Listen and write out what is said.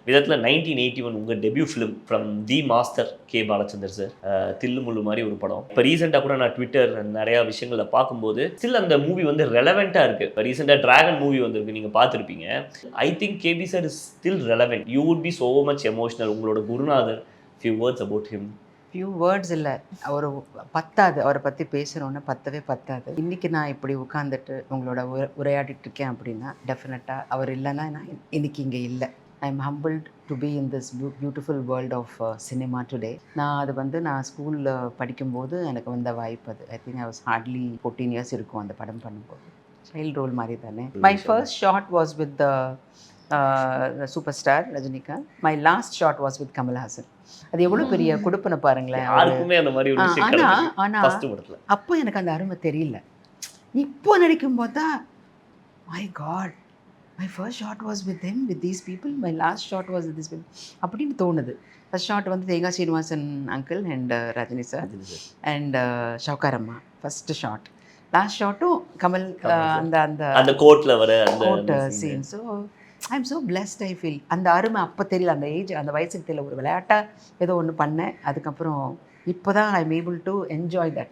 விதத்தில் 1981 உங்கள் debut film from the master K Balachander sir, Thillu Mullu மாதிரி ஒரு படம். இப்போ ரீசெண்டாக கூட நான் ட்விட்டர் நிறையா விஷயங்களை பார்க்கும்போது ஸ்டில் அந்த மூவி வந்து ரெலவெண்ட்டாக இருக்குது. இப்போ ரீசெண்டாக டிராகன் மூவி வந்திருக்கு, நீங்கள் பார்த்துருப்பீங்க. I think KB sir is still relevant. You would be so much emotional. உங்களோட குருநாதர், few words about him. Few words இல்லை, அவர் பத்தாது. அவரை பற்றி பேசுகிறோன்னு பத்தாது. இன்றைக்கி நான் இப்படி உட்காந்துட்டு உங்களோட உரையாடிட்டு இருக்கேன் அப்படின்னா டெஃபினட்டாக அவர் இல்லைன்னா நான் இன்றைக்கி இங்கே இல்லை. I am humbled to be in this beautiful world of cinema today. நான் அது வந்து நான் ஸ்கூலில் படிக்கும்போது எனக்கு வந்த வாய்ப்பு அது. I think I was Hartley 14 years இருக்கும் அந்த படம் பண்ணும்போது. சைல்டு ரோல் மாதிரி தானே. My first shot was with the super star Rajinikanth. My last shot was with Kamal Haasan. அது எவ்வளோ பெரிய கொடுப்பனை பாருங்களேன். ஆனால் அப்போ எனக்கு அந்த அருமை தெரியல. இப்போ நடிக்கும் போது தான் my God, my first shot was with him, with these people, my last shot was with these people அப்படின்னு தோணுது. ஃபர்ஸ்ட் ஷாட் வந்து Thengai Srinivasan uncle and Rajini sir and ஷவுகாரம்மா ஃபர்ஸ்ட் ஷாட். லாஸ்ட் ஷாட்டும் கமல் அந்த அந்த அந்த கோட்டில் வர coat scene. So I am so blessed. I feel அந்த அருமை அப்போ தெரியல, அந்த ஏஜ் அந்த வயசுக்கு தெரியல. ஒரு விளையாட்டாக ஏதோ ஒன்று பண்ணேன். அதுக்கப்புறம் இப்போ தான் I am able to enjoy that.